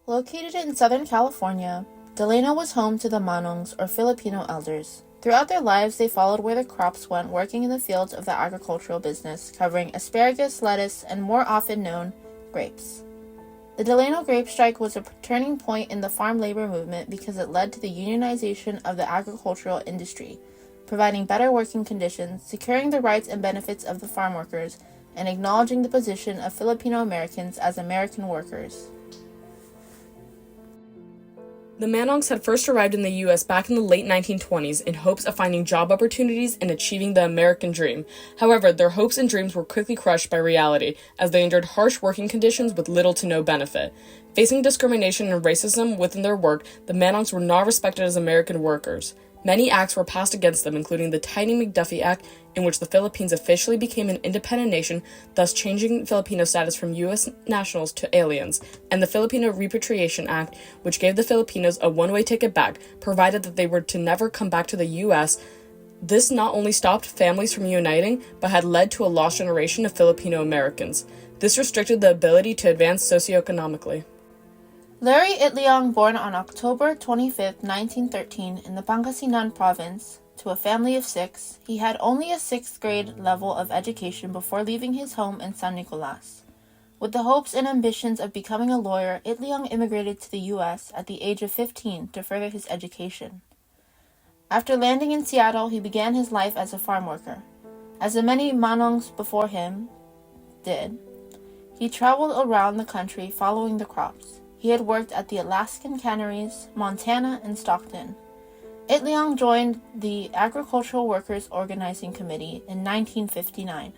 Located in Southern California, Delano was home to the Manongs, or Filipino elders. Throughout their lives, they followed where the crops went, working in the fields of the agricultural business, covering asparagus, lettuce, and more often known, grapes. The Delano grape strike was a turning point in the farm labor movement because it led to the unionization of the agricultural industry, providing better working conditions, securing the rights and benefits of the farm workers, and acknowledging the position of Filipino Americans as American workers. The Manongs had first arrived in the U.S. back in the late 1920s in hopes of finding job opportunities and achieving the American dream. However, their hopes and dreams were quickly crushed by reality, as they endured harsh working conditions with little to no benefit. Facing discrimination and racism within their work, the Manongs were not respected as American workers. Many acts were passed against them, including the Tiny-McDuffie Act, in which the Philippines officially became an independent nation, thus changing Filipino status from U.S. nationals to aliens, and the Filipino Repatriation Act, which gave the Filipinos a one-way ticket back, provided that they were to never come back to the U.S. This not only stopped families from uniting, but had led to a lost generation of Filipino Americans. This restricted the ability to advance socioeconomically. Larry Itliong, born on October 25, 1913, in the Pangasinan province, to a family of 6, he had only a 6th grade level of education before leaving his home in San Nicolas. With the hopes and ambitions of becoming a lawyer, Itliong immigrated to the U.S. at the age of 15 to further his education. After landing in Seattle, he began his life as a farm worker. As the many Manongs before him did, he traveled around the country following the crops. He had worked at the Alaskan canneries, Montana, and Stockton. Itliong joined the Agricultural Workers Organizing Committee in 1959.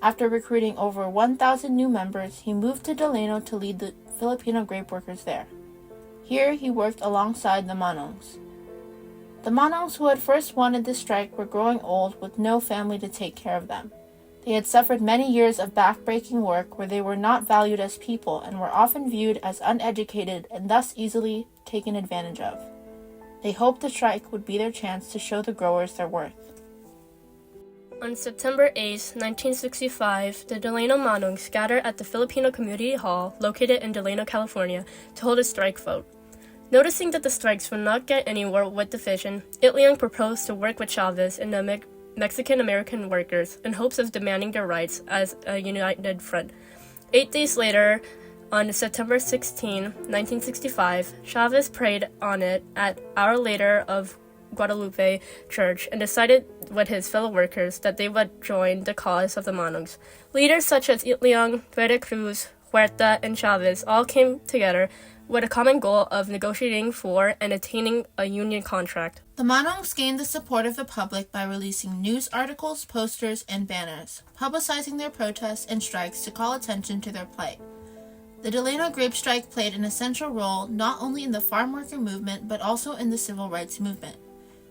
After recruiting over 1,000 new members, he moved to Delano to lead the Filipino grape workers there. Here, he worked alongside the Manongs. The Manongs who had first wanted the strike were growing old with no family to take care of them. They had suffered many years of back-breaking work where they were not valued as people and were often viewed as uneducated and thus easily taken advantage of. They hoped the strike would be their chance to show the growers their worth. On September 8, 1965, the Delano Manongs gathered at the Filipino Community Hall located in Delano, California, to hold a strike vote. Noticing that the strikes would not get anywhere with division, Itliong proposed to work with Chavez and the Mexican-American workers in hopes of demanding their rights as a united front. 8 days later, on September 16, 1965, Chavez prayed on it at Our Lady of Guadalupe Church and decided with his fellow workers that they would join the cause of the Manongs. Leaders such as Itliong, Vera Cruz, Huerta, and Chavez all came together with a common goal of negotiating for and attaining a union contract. The Manongs gained the support of the public by releasing news articles, posters, and banners, publicizing their protests and strikes to call attention to their plight. The Delano grape strike played an essential role not only in the farm worker movement but also in the civil rights movement.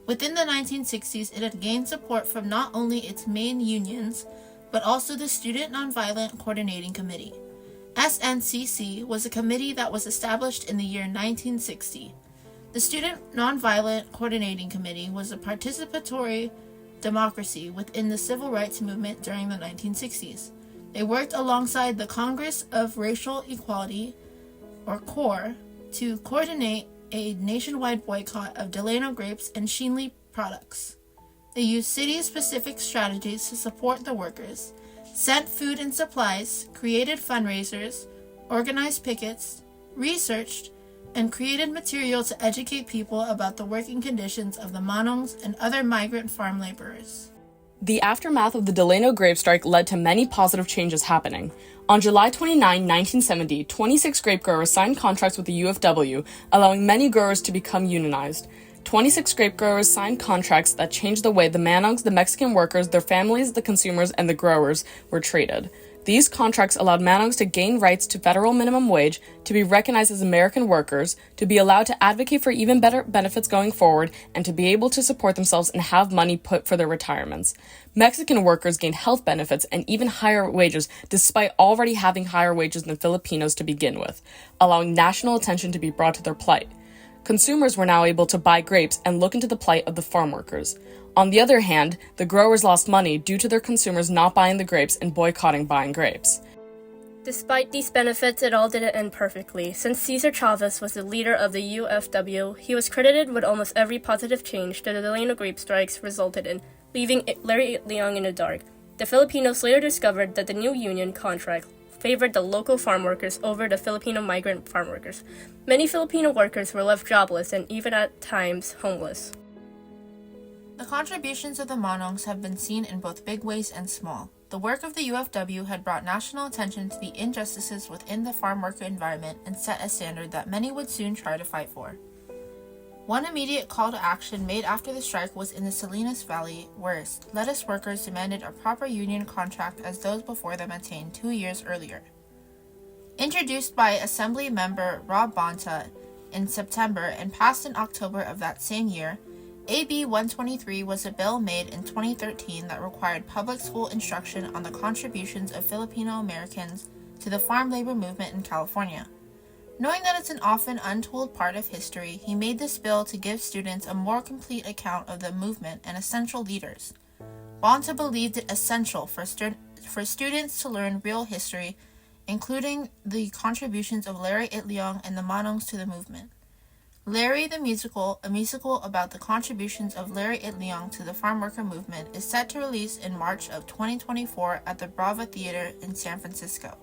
Within the 1960s, it had gained support from not only its main unions, but also the Student Nonviolent Coordinating Committee. SNCC was a committee that was established in the year 1960. The Student Nonviolent Coordinating Committee was a participatory democracy within the civil rights movement during the 1960s. They worked alongside the Congress of Racial Equality, or CORE, to coordinate a nationwide boycott of Delano grapes and Sheenley products. They used city-specific strategies to support the workers, sent food and supplies, created fundraisers, organized pickets, researched, and created material to educate people about the working conditions of the Manongs and other migrant farm laborers. The aftermath of the Delano grape strike led to many positive changes happening. On July 29, 1970, 26 grape growers signed contracts with the UFW, allowing many growers to become unionized. 26 grape growers signed contracts that changed the way the Manongs, the Mexican workers, their families, the consumers, and the growers were treated. These contracts allowed Manongs to gain rights to federal minimum wage, to be recognized as American workers, to be allowed to advocate for even better benefits going forward, and to be able to support themselves and have money put for their retirements. Mexican workers gained health benefits and even higher wages, despite already having higher wages than Filipinos to begin with, allowing national attention to be brought to their plight. Consumers were now able to buy grapes and look into the plight of the farm workers. On the other hand, the growers lost money due to their consumers not buying the grapes and boycotting buying grapes. Despite these benefits, it all didn't end perfectly. Since Cesar Chavez was the leader of the UFW, he was credited with almost every positive change that the Delano grape strikes resulted in, leaving Larry Leong in the dark. The Filipinos later discovered that the new union contract favored the local farm workers over the Filipino migrant farm workers. Many Filipino workers were left jobless and even at times homeless. The contributions of the Manongs have been seen in both big ways and small. The work of the UFW had brought national attention to the injustices within the farm worker environment and set a standard that many would soon try to fight for. One immediate call to action made after the strike was in the Salinas Valley, where lettuce workers demanded a proper union contract as those before them attained 2 years earlier. Introduced by Assembly member Rob Bonta in September and passed in October of that same year, AB 123 was a bill made in 2013 that required public school instruction on the contributions of Filipino Americans to the farm labor movement in California. Knowing that it's an often untold part of history, he made this bill to give students a more complete account of the movement and essential leaders. Bonta believed it essential for students to learn real history, including the contributions of Larry Itliong and the Manongs to the movement. Larry the Musical, a musical about the contributions of Larry Itliong to the farm worker movement, is set to release in March of 2024 at the Brava Theater in San Francisco.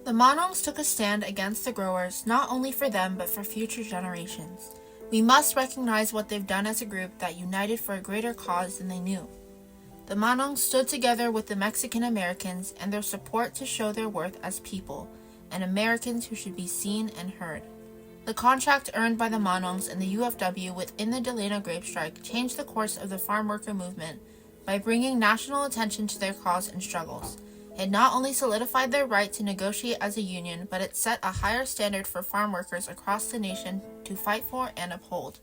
The Manongs took a stand against the growers, not only for them but for future generations. We must recognize what they've done as a group that united for a greater cause than they knew. The Manongs stood together with the Mexican Americans and their support to show their worth as people, and Americans who should be seen and heard. The contract earned by the Manongs and the UFW within the Delano grape strike changed the course of the farm worker movement by bringing national attention to their cause and struggles. It not only solidified their right to negotiate as a union, but it set a higher standard for farm workers across the nation to fight for and uphold.